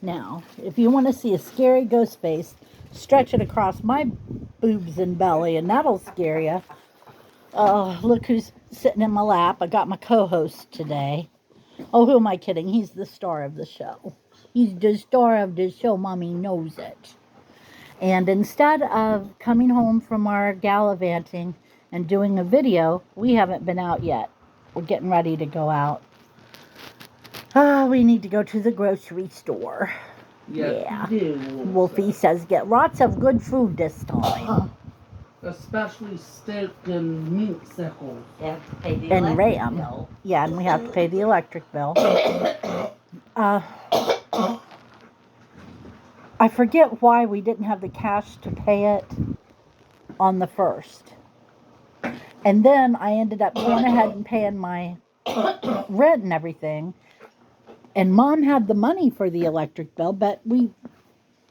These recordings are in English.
Now, if you want to see a scary ghost face, stretch it across my boobs and belly, and that'll scare you. Oh, look who's sitting in my lap. I got my co-host today. Oh, who am I kidding? He's the star of the show. He's the star of the show. Mommy knows it. And instead of coming home from our gallivanting and doing a video, we haven't been out yet. We're getting ready to go out. We need to go to the grocery store. Yeah. Wolfie says get lots of good food this time. Especially steak and meat sickles. And Ram. Yeah, and we have to pay the electric bill. I forget why we didn't have the cash to pay it on the 1st. And then I ended up going ahead and paying my rent and everything. And Mom had the money for the electric bill, but we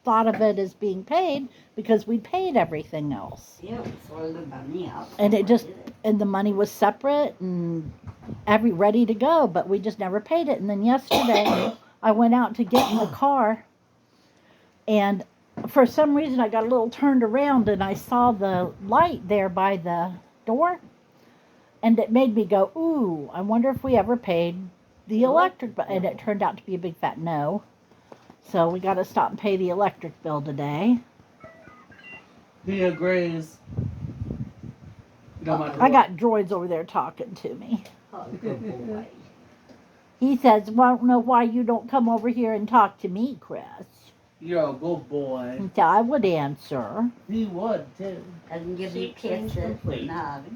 thought of it as being paid because we paid everything else. Yeah, we sorted the money out. And and the money was separate and ready to go, but we just never paid it. And then yesterday I went out to get in the car, and for some reason I got a little turned around and I saw the light there by the door, and it made me go, ooh, I wonder if we ever paid the electric bill. And it turned out to be a big fat no. So we got to stop and pay the electric bill today. He agrees. No matter I got droids over there talking to me. Oh, good boy. He says, well, I don't know why you don't come over here and talk to me, Chris. You're a good boy. So I would answer. He would, too. And give you kisses and hugs.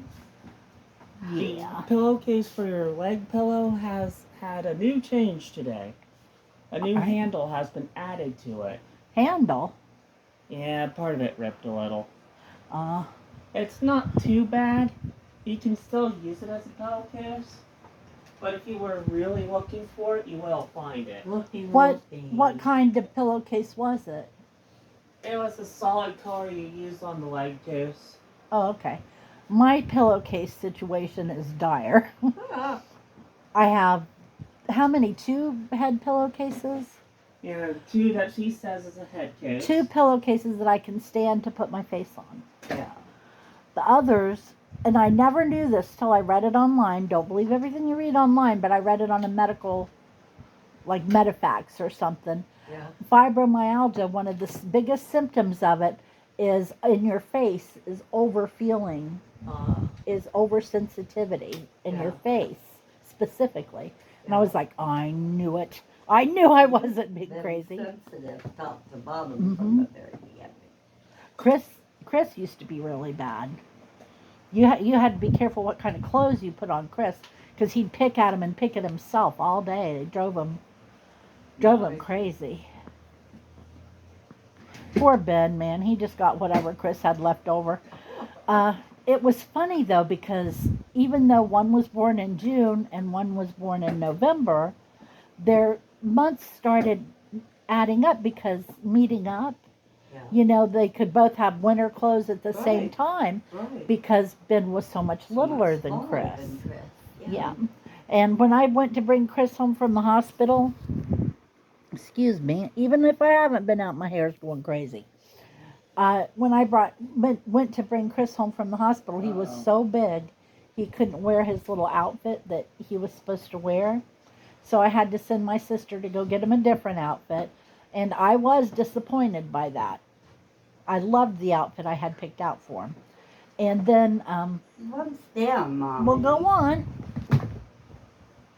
Yeah. The pillowcase for your leg pillow has had a new change today. A new handle has been added to it. Handle? Yeah, part of it ripped a little. Uh, It's not too bad. You can still use it as a pillowcase. But if you were really looking for it, you will find it. what kind of pillowcase was it? It was a solid color you used on the leg case. Oh, okay. My pillowcase situation is dire. I have, how many? 2 head pillowcases? Yeah, 2 that she says is a head case. 2 pillowcases that I can stand to put my face on. Yeah. The others, and I never knew this till I read it online. Don't believe everything you read online, but I read it on a medical, like Medifax or something. Yeah. Fibromyalgia, one of the biggest symptoms of it is in your face, is overfeeling, is oversensitivity in your face specifically. And I was like, I knew it. I knew I wasn't being crazy. Sensitive top to bottom from the very beginning. Chris used to be really bad. You had to be careful what kind of clothes you put on Chris, because he'd pick at him and pick at himself all day. It drove him crazy. Poor Ben, man. He just got whatever Chris had left over. It was funny, though, because even though one was born in June and one was born in November, their months started adding up because meeting up. Yeah. You know, they could both have winter clothes at the same time Right. because Ben was so much littler than Smaller Chris. than Chris. Yeah. And when I went to bring Chris home from the hospital, excuse me, even if I haven't been out, my hair's going crazy. When I went to bring Chris home from the hospital, he was so big, he couldn't wear his little outfit that he was supposed to wear. So I had to send my sister to go get him a different outfit. And I was disappointed by that. I loved the outfit I had picked out for him. And then, One's down, Mom. we'll go on.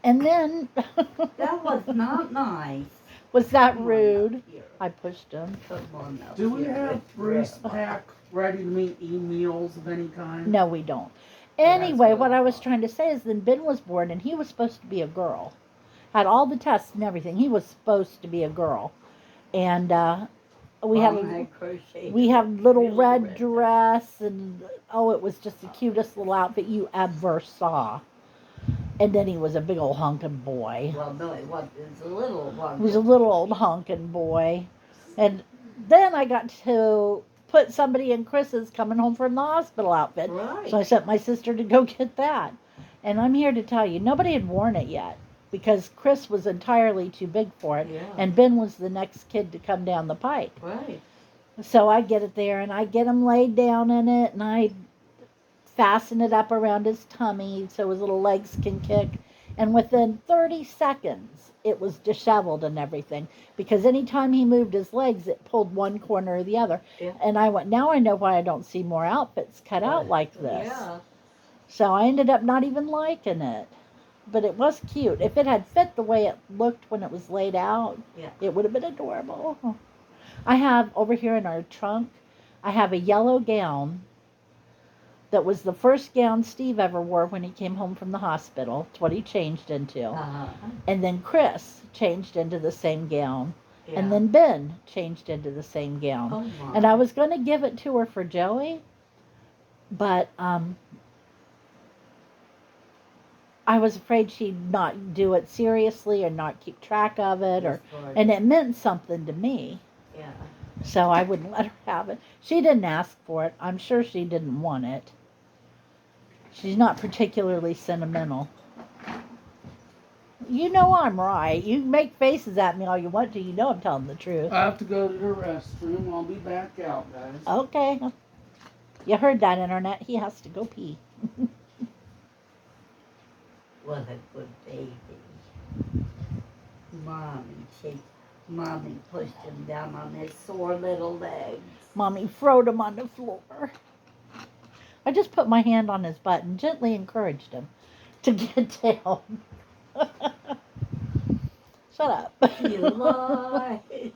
And then, That was not nice. was that Come on rude? up here. I pushed him. Come on up Do we here. have It's Bruce red. Pack ready-to-eat meals of any kind? No, we don't. Well, Anyway, that's what good. I was trying to say is then Ben was born and he was supposed to be a girl. Had all the tests and everything. He was supposed to be a girl. And we had Mom had crocheted we had little really red dress, and oh, it was just the cutest little outfit you ever saw. And then he was a big old honking boy. Well, no, it wasn't. It was a little one. He was a little old honking boy. And then I got to put somebody in Chris's coming home from the hospital outfit. Right. So I sent my sister to go get that. And I'm here to tell you, nobody had worn it yet. because Chris was entirely too big for it, Yeah. and Ben was the next kid to come down the pike. Right. So I get it there, and I get him laid down in it, and I fasten it up around his tummy so his little legs can kick. And within 30 seconds, it was disheveled and everything. Because anytime he moved his legs, it pulled one corner or the other. Yeah. And I went, now I know why I don't see more outfits cut out like this. Yeah. So I ended up not even liking it. But it was cute. If it had fit the way it looked when it was laid out, Yeah. it would have been adorable. I have over here in our trunk, I have a yellow gown that was the first gown Steve ever wore when he came home from the hospital. It's what he changed into. Uh-huh. And then Chris changed into the same gown. Yeah. And then Ben changed into the same gown. Oh my. And I was going to give it to her for Joey, but I was afraid she'd not do it seriously or not keep track of it, and it meant something to me. Yeah. So I wouldn't let her have it. She didn't ask for it. I'm sure she didn't want it. She's not particularly sentimental. You know I'm right. You can make faces at me all you want to. You know I'm telling the truth. I have to go to the restroom. I'll be back out, guys. Okay. You heard that, Internet. He has to go pee. What a good baby. Mommy pushed him down on his sore little legs. Mommy throwed him on the floor. I just put my hand on his butt and gently encouraged him to get down. Shut up. You lied.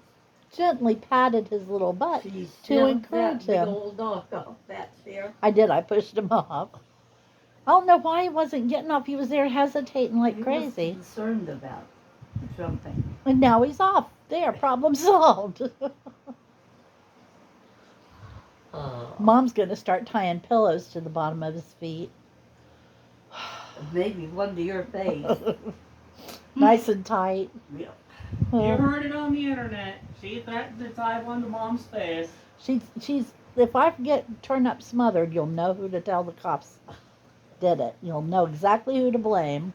Gently patted his little butt She to shoved encourage that big him. old dog off that chair. I did. I pushed him off. I don't know why he wasn't getting up. He was there hesitating like He crazy. was concerned about something. And now he's off. There, problem solved. Mom's going to start tying pillows to the bottom of his feet. Maybe one to your face. Nice and tight. Yeah. You heard it on the internet. She threatened to tie one to Mom's face. She's. If I get turned up smothered, you'll know who to tell the cops did it. You'll know exactly who to blame.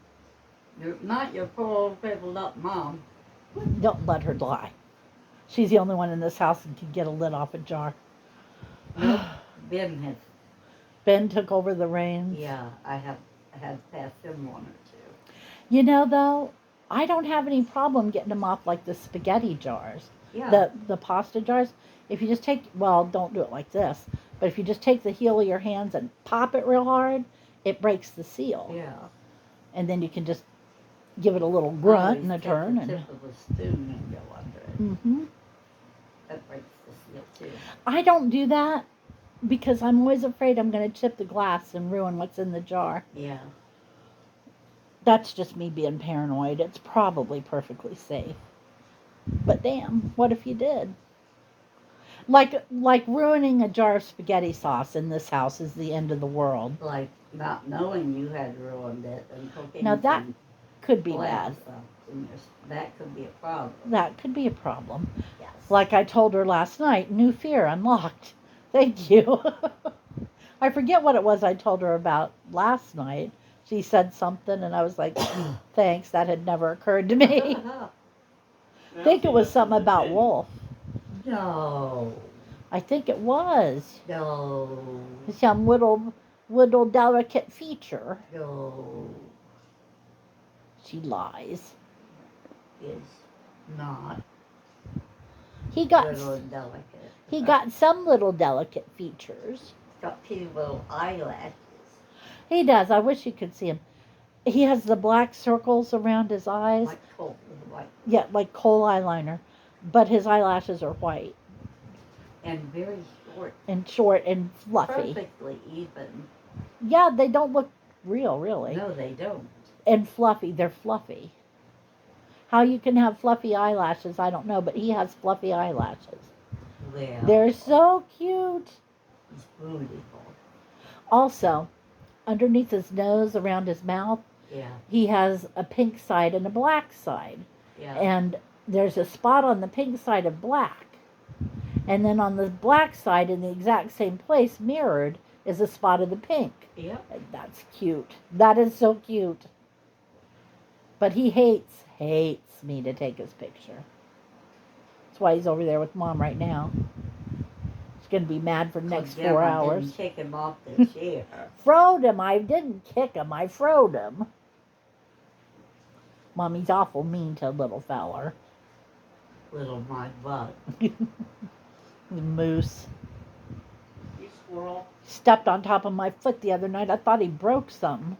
You're not your poor old crippled up mom. Don't let her lie. She's the only one in this house that can get a lid off a jar. Nope. Ben has. Ben took over the reins. Yeah, I have passed him one or two. You know, though, I don't have any problem getting them off like the spaghetti jars. Yeah. The pasta jars. If you just take, well, don't do it like this, but if you just take the heel of your hands and pop it real hard, it breaks the seal. Yeah. And then you can just give it a little grunt and a Always take turn. the And tip of a spoon and go under it. hmm That breaks the seal too. I don't do that because I'm always afraid I'm going to chip the glass and ruin what's in the jar. Yeah. That's just me being paranoid. It's probably perfectly safe. But damn, what if you did? Like ruining a jar of spaghetti sauce in this house is the end of the world. Like not knowing you had ruined it and cooking. Now that could be bad. That could be a problem. That could be a problem. Yes. Like I told her last night, new fear unlocked. Thank you. I forget what it was I told her about last night. She said something and I was like, thanks, that had never occurred to me. I think it was something about Wolf. No. I think it was. No. Some little delicate feature. No. She lies. Is not He got little and delicate. he got some little delicate features. Got cute little eyelashes. He does. I wish you could see him. He has the black circles around his eyes. Like coal. Like, Yeah, like coal eyeliner. But his eyelashes are white and very short. and short and fluffy. Perfectly even. Yeah, they don't look real, really. No, they don't. And fluffy. They're fluffy. How you can have fluffy eyelashes, I don't know, but he has fluffy eyelashes. Well, They're so cute. he's beautiful. Also, underneath his nose, around his mouth, Yeah. he has a pink side and a black side. Yeah. And there's a spot on the pink side of black. And then on the black side, in the exact same place, mirrored, is a spot of the pink. Yep. And that's cute. That is so cute. But he hates me to take his picture. That's why he's over there with Mom right now. He's going to be mad for the next 4 hours. Didn't kick him off the chair. Froed him. I didn't kick him. I froed him. Mommy's awful mean to little feller. Little my butt. Moose. You squirrel. Stepped on top of my foot the other night. I thought he broke something.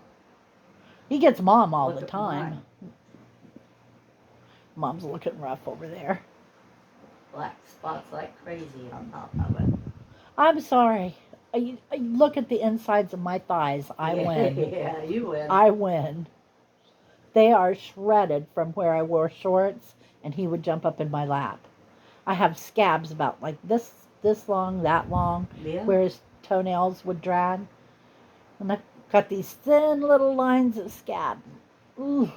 He gets Mom all Look the at time. Mom's looking rough over there. Black spots like crazy on top of it. I'm sorry. I look at the insides of my thighs. I win. Yeah, you win. I win. They are shredded from where I wore shorts and he would jump up in my lap. I have scabs about like this long, that long, Yeah. where his toenails would drag. And I've got these thin little lines of scab. Ooh.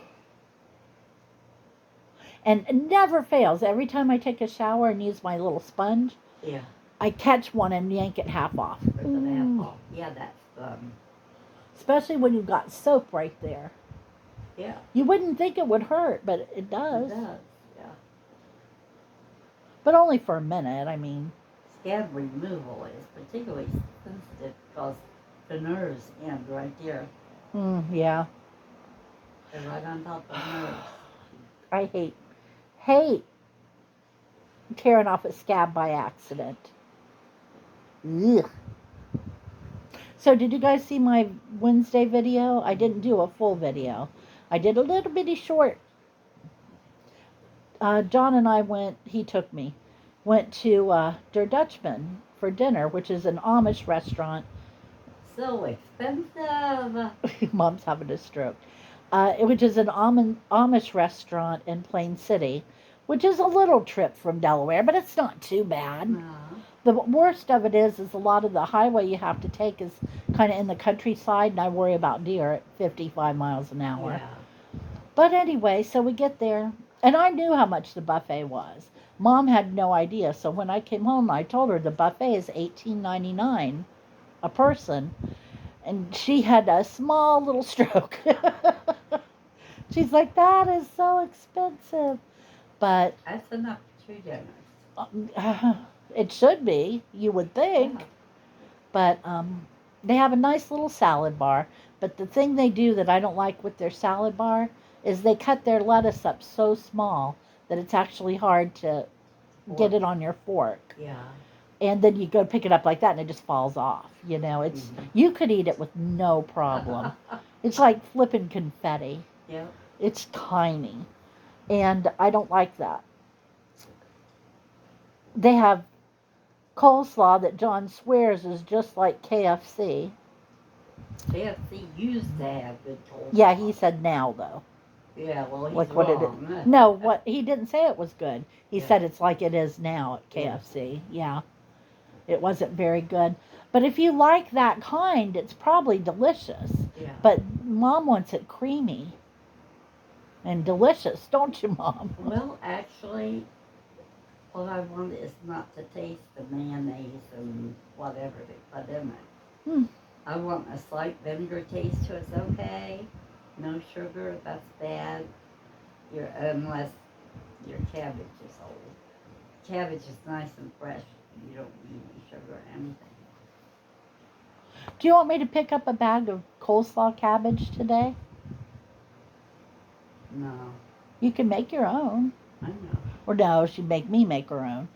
And it never fails. Every time I take a shower and use my little sponge, Yeah. I catch one and yank it half off. Rip it half Ooh. off. Yeah, that's Especially when you've got soap right there. yeah. You wouldn't think it would hurt, but it does. It does. Yeah. But only for a minute, I mean. Scab removal is particularly sensitive because the nerves end right there. Yeah. They're right on top of the nerves. I hate tearing off a scab by accident. Ugh. So did you guys see my Wednesday video? I didn't do a full video. I did a little bitty short. John and I went to Der Dutchman for dinner, which is an Amish restaurant. So expensive. Mom's having a stroke. Which is an Amish restaurant in Plain City, which is a little trip from Delaware, but it's not too bad. No. The worst of it is a lot of the highway you have to take is kind of in the countryside, and I worry about deer at 55 miles an hour. Yeah. But anyway, so we get there, and I knew how much the buffet was. Mom had no idea, so when I came home, I told her the buffet is $18.99 a person, and she had a small little stroke. She's like, that is so expensive. But That's enough for 2 dinners. it should be, you would think. Yeah. But they have a nice little salad bar. But the thing they do that I don't like with their salad bar is they cut their lettuce up so small that it's actually hard to get it on your fork. Yeah. And then you go pick it up like that and it just falls off. You know, it's you could eat it with no problem. It's like flipping confetti. Yeah. It's tiny. And I don't like that. They have coleslaw that John swears is just like KFC. KFC used to have good coleslaw. Yeah, he said now though. Yeah, well, he's Like what it wrong. is. No, what he didn't say it was good. He Yeah. said it's like it is now at KFC. Yeah. It wasn't very good. But if you like that kind, it's probably delicious. Yeah. But Mom wants it creamy and delicious, don't you, Mom? Well, actually, what I want is not to taste the mayonnaise and whatever they put in it. Hmm. I want a slight vinegar taste to it's okay. No sugar, that's bad. Unless your cabbage is old. Cabbage is nice and fresh. You don't need any sugar or anything. Do you want me to pick up a bag of coleslaw cabbage today? No, You can make your own. I know. Or no, she'd make me make her own.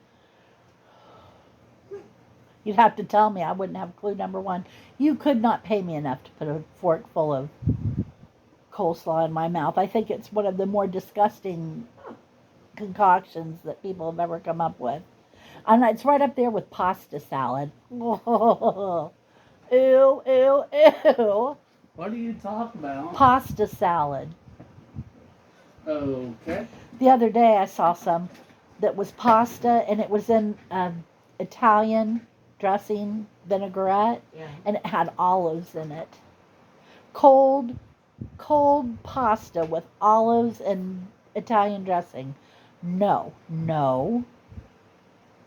You'd have to tell me. I wouldn't have clue, number one. You could not pay me enough to put a fork full of coleslaw in my mouth. I think it's one of the more disgusting concoctions that people have ever come up with. And it's right up there with pasta salad. Oh, ew, ew, ew. What are you talking about? Pasta salad. Okay. The other day I saw some that was pasta and it was in Italian dressing vinaigrette Yeah. and it had olives in it. Cold pasta with olives and Italian dressing. No.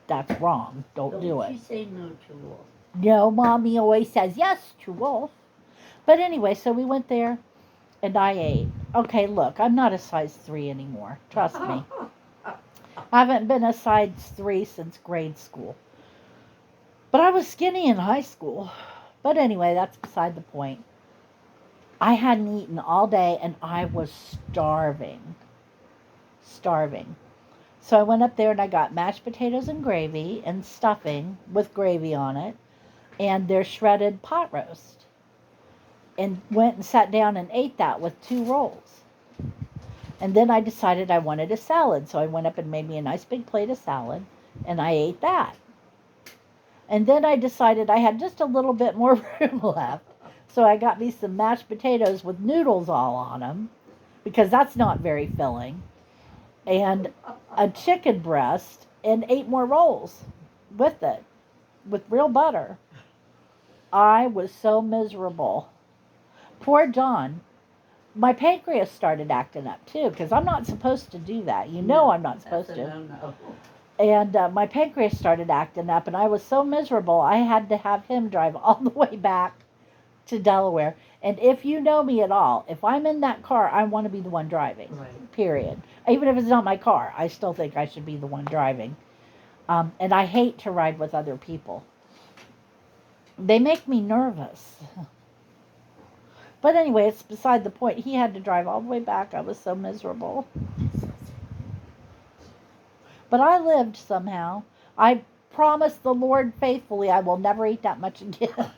That's wrong. Don't do it. You say no to Wolf. No, Mommy always says yes to Wolf. But anyway, so we went there and I ate. Okay, look, I'm not a size 3 anymore. Trust me. I haven't been a size 3 since grade school. But I was skinny in high school. But anyway, that's beside the point. I hadn't eaten all day and I was starving. Starving. So I went up there and I got mashed potatoes and gravy and stuffing with gravy on it and their shredded pot roast. And went and sat down and ate that with 2 rolls. And then I decided I wanted a salad. So I went up and made me a nice big plate of salad and I ate that. And then I decided I had just a little bit more room left. So I got me some mashed potatoes with noodles all on them because that's not very filling. And a chicken breast and 8 more rolls with it with real butter. I was so miserable. Poor John. My pancreas started acting up too because I'm not supposed to do that. You know I'm not supposed to. No. And my pancreas started acting up, and I was so miserable, I had to have him drive all the way back to Delaware. And if you know me at all, if I'm in that car, I want to be the one driving, Right. period. Even if it's not my car, I still think I should be the one driving. And I hate to ride with other people. They make me nervous. But anyway, it's beside the point. He had to drive all the way back. I was so miserable. But I lived somehow. I promised the Lord faithfully I will never eat that much again.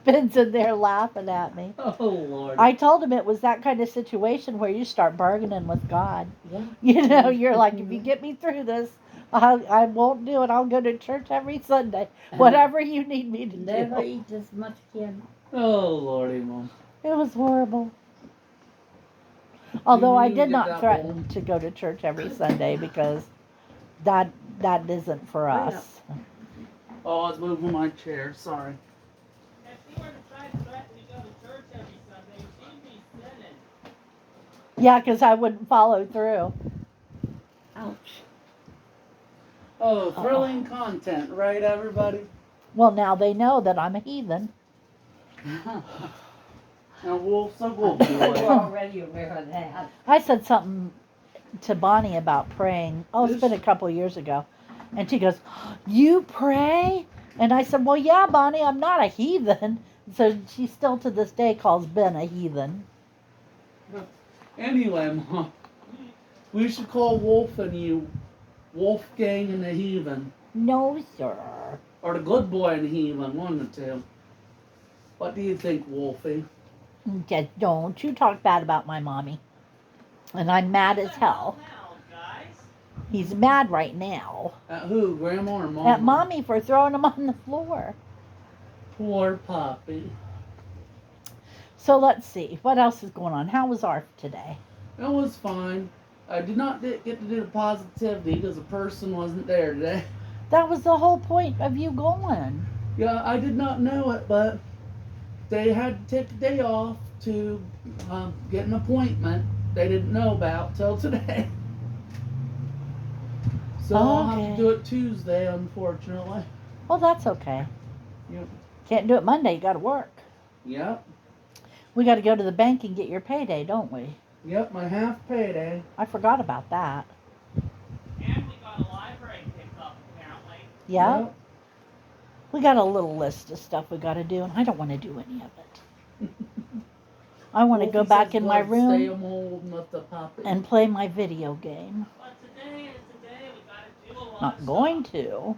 Ben's in there laughing at me. Oh, Lord. I told him it was that kind of situation where you start bargaining with God. Yeah. You know, you're like, if you get me through this, I won't do it. I'll go to church every Sunday. Whatever you need me to Never do. eat this much again. Oh, Lordy, Mom. It was horrible. Although I You did get not that threaten to go to church every Sunday because that isn't for us. Oh, I was moving my chair. Sorry. If you were to try to threaten to go to church every Sunday, she'd be sinning. Yeah, because I wouldn't follow through. Ouch. Oh, thrilling content, right, everybody? Well, now they know that I'm a heathen. Now, Wolf's a wolf We're boy. already aware of that. I said something to Bonnie about praying. Oh, it's been a couple years ago. And she goes, "You pray?" And I said, "Well, yeah, Bonnie, I'm not a heathen." So she still to this day calls Ben a heathen. Anyway, Mom, we should call Wolf and you Wolfgang and the Heathen. No, sir. Or the Good Boy and the Heathen, one of the two. What do you think, Wolfie? Just don't you talk bad about my mommy. And I'm mad as hell. Now, guys. He's mad right now At who, Grandma or Mama? at Mommy for throwing him on the floor. Poor puppy. So let's see. What else is going on? How was ARF today? It was fine. I did not get to do the positivity because a person wasn't there today. That was the whole point of you going. Yeah, I did not know it, but they had to take a day off to get an appointment they didn't know about till today. So I'll have Okay. to do it Tuesday, unfortunately. Well, that's okay. Yep. Can't do it Monday. You got to work. Yep. We got to go to the bank and get your payday, don't we? Yep, my half payday. I forgot about that. And we got a library pickup, apparently. Yeah. Yep. We got a little list of stuff we got to do, and I don't want to do any of it. I want to go Wolfie back says in my blood stay room mold with the puppy. and play my video game. But today is the day we gotta do a lot Not of going stuff. to.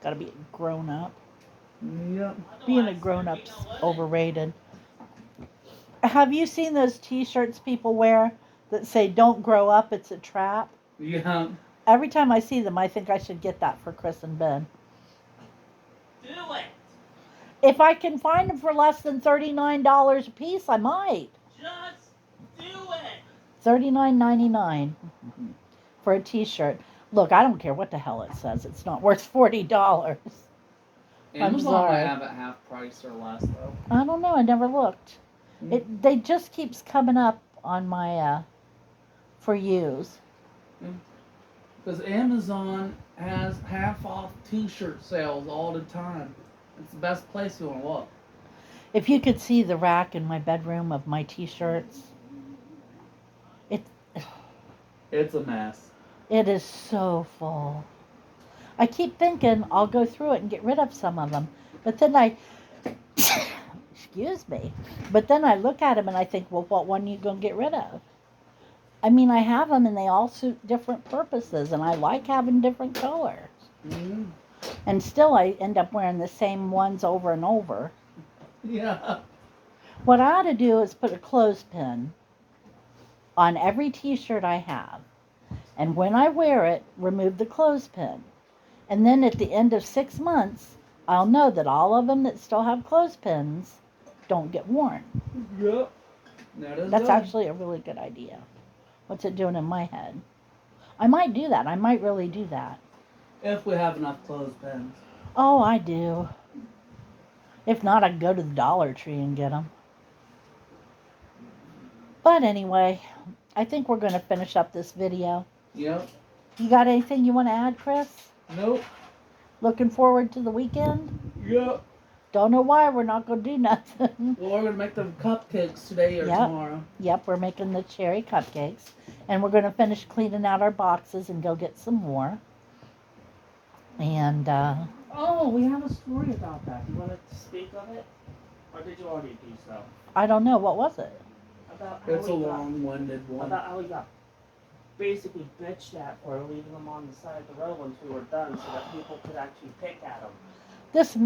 Got to be a grown up. Yep. Being a Otherwise, grown there'd up's be no living. overrated. Have you seen those t-shirts people wear that say "Don't grow up, it's a trap"? Yeah. Every time I see them, I think I should get that for Chris and Ben. Do it. If I can find them for less than $39 a piece, I might. Just do it. $39.99 for a t-shirt. Look, I don't care what the hell it says. It's not worth $40. Amazon sorry. might have it half price or less though. I don't know. I never looked. They just keeps coming up on my for use. Because Amazon has half off t-shirt sales all the time. It's the best place you want to look. If you could see the rack in my bedroom of my t-shirts, It's a mess. it is so full. I keep thinking I'll go through it and get rid of some of them. But then excuse me. But then I look at them and I think, well, what one are you going to get rid of? I mean, I have them and they all suit different purposes, and I like having different colors. Mm-hmm. And still I end up wearing the same ones over and over. Yeah. What I ought to do is put a clothespin on every t-shirt I have. And when I wear it, remove the clothespin. And then at the end of 6 months, I'll know that all of them that still have clothespins don't get worn. Yep. That is That's good. actually a really good idea. What's it doing in my head? I might do that. I might really do that. If we have enough clothespins. Oh, I do. If not, I can go to the Dollar Tree and get them. But anyway, I think we're going to finish up this video. Yep. You got anything you want to add, Chris? Nope. Looking forward to the weekend? Yep. Don't know why we're not going to do nothing. Well, we're going to make them cupcakes today or Yep. tomorrow. Yep, we're making the cherry cupcakes. And we're going to finish cleaning out our boxes and go get some more. And, Oh, we have a story about that. You want to speak of it? Or did you already do so? I don't know. What was it? About how It's a we got, long-winded one. about how we got basically bitched at for leaving them on the side of the road once we were done so that people could actually pick at them.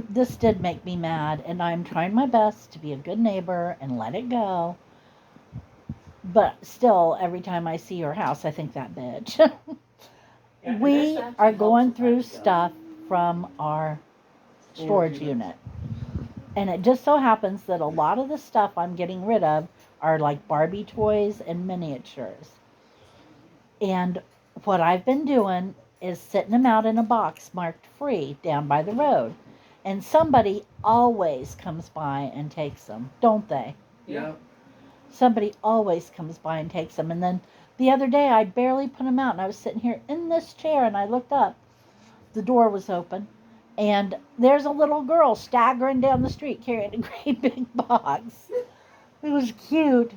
This did make me mad, and I'm trying my best to be a good neighbor and let it go. But still, every time I see your house, I think that bitch. Yeah, and We this actually are helps going with through that stuff. stuff from our storage Storage unit. And it just so happens that a lot of the stuff I'm getting rid of are like Barbie toys and miniatures. And what I've been doing is sitting them out in a box marked free down by the road. And somebody always comes by and takes them, don't they? Yep. Somebody always comes by and takes them. And then the other day I barely put them out, and I was sitting here in this chair and I looked up. The door was open, and there's a little girl staggering down the street carrying a great big box. It was cute.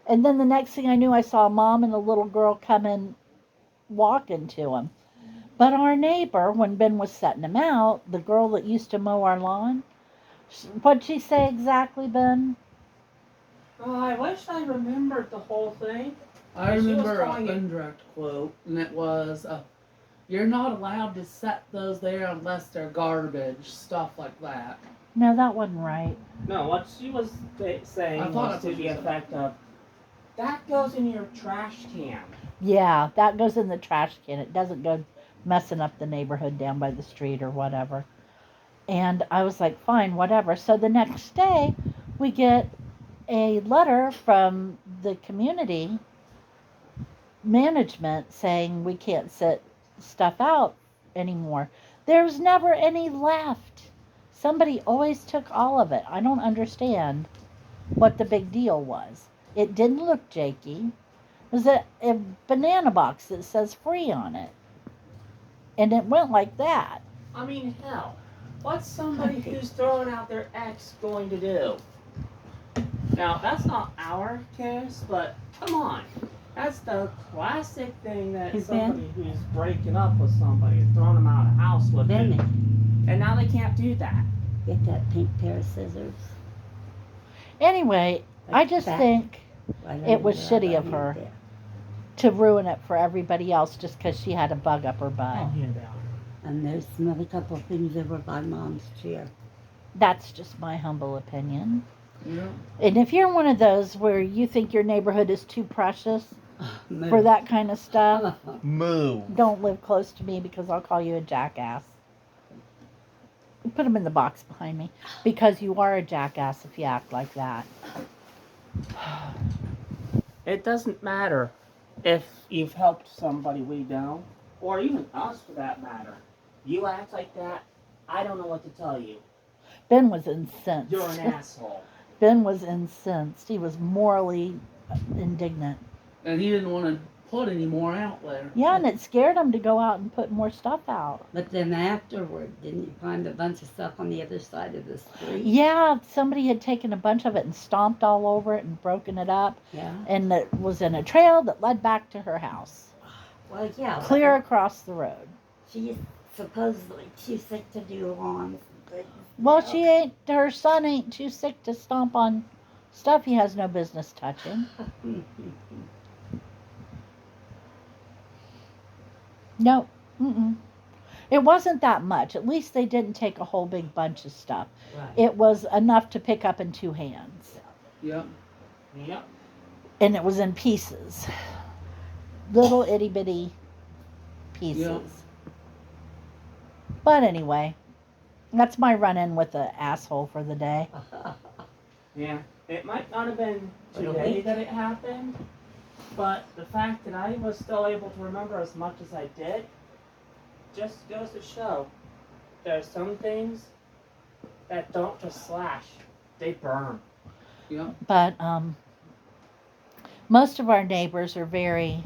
And then the next thing I knew, I saw a mom and a little girl come in walking to him. But our neighbor, when Ben was setting him out, the girl that used to mow our lawn, what'd she say exactly, Ben? Oh, I wish I remembered the whole thing. I She was remember calling an it- indirect quote, and it was, you're not allowed to set those there unless they're garbage, stuff like that. No, that wasn't right. No, what she was saying I thought was that's to what she the said. effect of, that goes in your trash can. Yeah, that goes in the trash can. It doesn't go messing up the neighborhood down by the street or whatever. And I was like, fine, whatever. So the next day, we get a letter from the community management saying we can't set stuff out anymore. There's never any left. Somebody always took all of it. I don't understand what the big deal was. It didn't look janky. It was a banana box that says free on it. And it went like that. I mean, hell, what's somebody who's throwing out their ex going to do? Now, that's not our case, but come on. That's the classic thing that Hey, somebody who's breaking up with somebody and throwing them out of the house would do. Benny, And now they can't do that. get that pink pair of scissors. Anyway, I Like just that. think Right It was under shitty that of her. right there. to ruin it for everybody else just because she had a bug up her butt. Oh, yeah, they are. And there's another couple of things over by Mom's chair. That's just my humble opinion. Yeah. And if you're one of those where you think your neighborhood is too precious Move. for that kind of stuff, Move. don't live close to me because I'll call you a jackass. Put them in the box behind me because you are a jackass if you act like that. It doesn't matter if you've helped somebody we know, or even us for that matter. You act like that, I don't know what to tell you. Ben was incensed. You're an asshole. Ben was incensed. He was morally indignant. And he didn't want to put any more out there. Yeah, and it scared them to go out and put more stuff out. But then afterward, didn't you find a bunch of stuff on the other side of the street? Yeah, somebody had taken a bunch of it and stomped all over it and broken it up. Yeah. And it was in a trail that led back to her house. Well, yeah. Clear across the road. She's supposedly too sick to do lawns and things. Well, her son ain't too sick to stomp on stuff he has no business touching. No, it wasn't that much. At least they didn't take a whole big bunch of stuff. Right. It was enough to pick up in 2 hands. Yep. Yep. And it was in pieces. Little itty bitty pieces. Yep. But anyway, that's my run-in with the asshole for the day. Yeah. It might not have been Like a today week? that it happened, but the fact that I was still able to remember as much as I did just goes to show there's some things that don't just slash, they burn. Yep. But most of our neighbors are very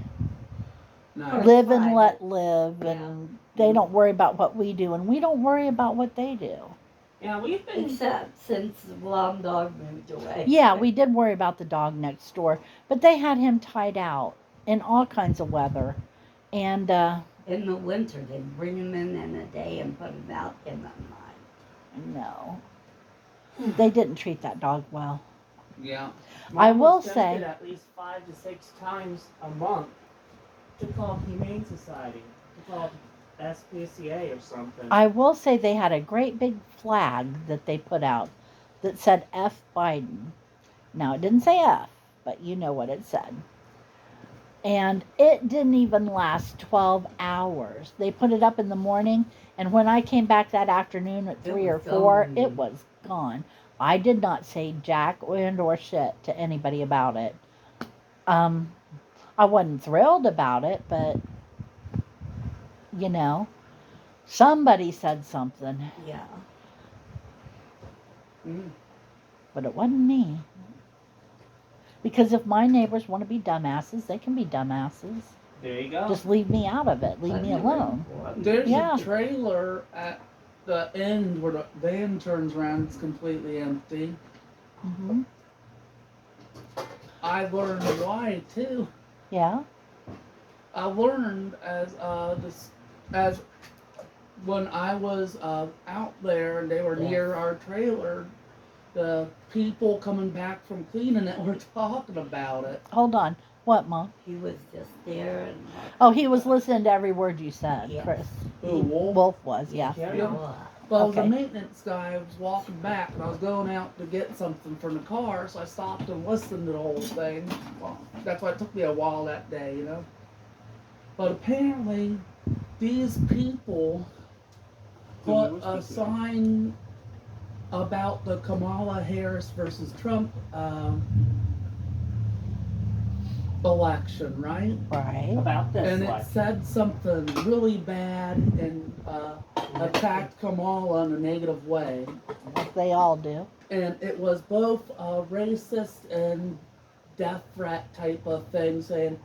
Nice. live and Private. let live, and they don't worry about what we do, and we don't worry about what they do. Yeah, we've been. Except since the blonde dog moved away. Yeah, we did worry about the dog next door, but they had him tied out in all kinds of weather. And In the winter, they bring him in a day and put him out in the night. no, they didn't treat that dog well. Yeah. I Mom will was tempted say- at least 5 to 6 times a month to call Humane Society, to call SPCA or something. I will say they had a great big flag that they put out that said F Biden. Now, it didn't say F, but you know what it said. And it didn't even last 12 hours. They put it up in the morning, and when I came back that afternoon at 3 or was 4, gone. it was gone. I did not say jack or shit to anybody about it. I wasn't thrilled about it, but, you know, somebody said something, Yeah. but it wasn't me. Because if my neighbors want to be dumbasses, they can be dumbasses. There you go. Just leave me out of it. Leave me alone. There's Yeah. a trailer at the end where the van turns around. It's completely empty. Hmm. I learned why too. Yeah. I learned as when I was out there and they were near our trailer, the people coming back from cleaning it were talking about it. Hold on. What, Mom? He was just there and Oh, he was listening to every word you said, Yes. Chris. Who, Wolf? Wolf was, yeah. Yeah. Yeah. Well, Well, Okay. the maintenance guy was walking back, and I was going out to get something from the car, so I stopped and listened to the whole thing. Well, that's why it took me a while that day, you know. But apparently, these people put a sign about the Kamala Harris versus Trump election, right? Right. About this And it one. said something really bad and attacked Kamala in a negative way. Like they all do. And it was both a racist and death threat type of thing, saying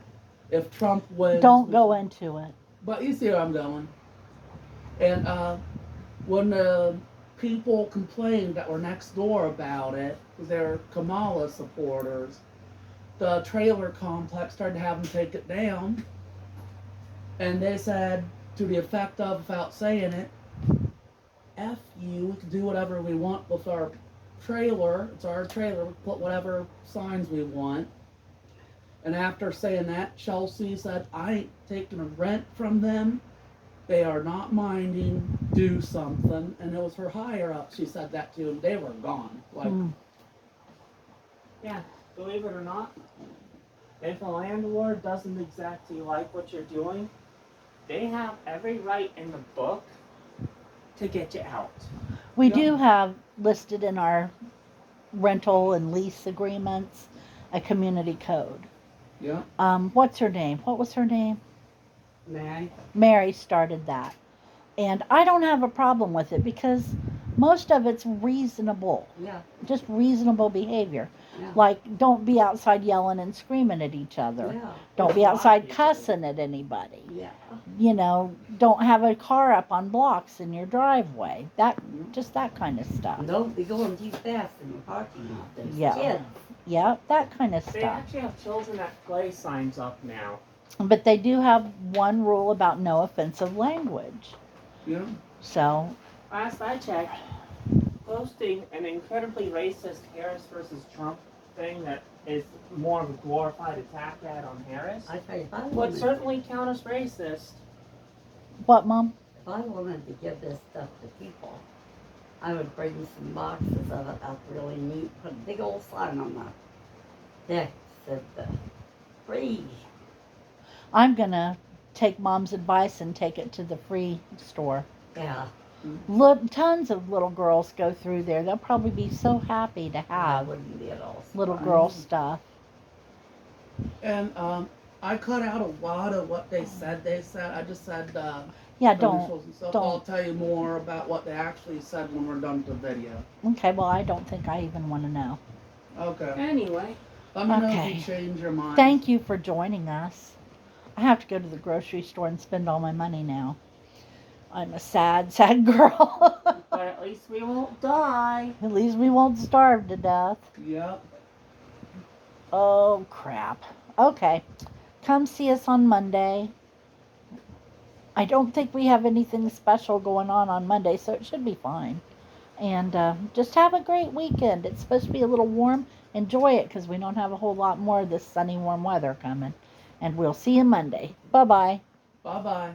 if Trump wins. Don't go into it. But you see where I'm going. And when the people complained that were next door about it, because they're Kamala supporters, the trailer complex started to have them take it down. And they said, to the effect of, without saying it, F you, we can do whatever we want with our trailer. It's our trailer, we can put whatever signs we want. And after saying that, Chelsea said, I ain't taking a rent from them. They are not minding, do something. And it was her higher up, she said that to, and they were gone. Like, Yeah, believe it or not, if a landlord doesn't exactly like what you're doing, they have every right in the book to get you out. We Yeah. do have listed in our rental and lease agreements a community code. yeah. What's her name? What was her name? Mary. Mary started that. And I don't have a problem with it because Most of it's reasonable, Yeah, just reasonable behavior. yeah. Like, don't be outside yelling and screaming at each other. Yeah, Don't be Which a lot of outside people do. cussing at anybody. yeah. You know, don't have a car up on blocks in your driveway. Just that kind of stuff. Don't be going too fast in the parking lot. There's Yeah. kids. Yeah, that kind of They stuff. actually have children at play signs up now. But they do have one rule about no offensive language. Yeah. So, Last I checked, posting an incredibly racist Harris versus Trump thing that is more of a glorified attack ad on Harris I tell you, if I would wanted, certainly count as racist. what, Mom? if I wanted to give this stuff to people, I would bring some boxes of it up really neat, put a big old sign on the deck that said free. I'm going to take Mom's advice and take it to the free store. Yeah, Look, tons of little girls go through there. They'll probably be so happy to I have wouldn't be at all little surprised. girl stuff. And I cut out a lot of what they said. I just said Yeah, don't. initials and stuff. don't. I'll tell you more about what they actually said when we're done with the video. Okay, well, I don't think I even want to know. Okay. Anyway, Let me know Okay. if you change your mind. Thank you for joining us. I have to go to the grocery store and spend all my money now. I'm a sad, sad girl. but at least we won't die. At least we won't starve to death. Yep. Oh, crap. Okay. Come see us on Monday. I don't think we have anything special going on Monday, so it should be fine. And just have a great weekend. It's supposed to be a little warm. Enjoy it because we don't have a whole lot more of this sunny, warm weather coming. And we'll see you Monday. Bye-bye. Bye-bye.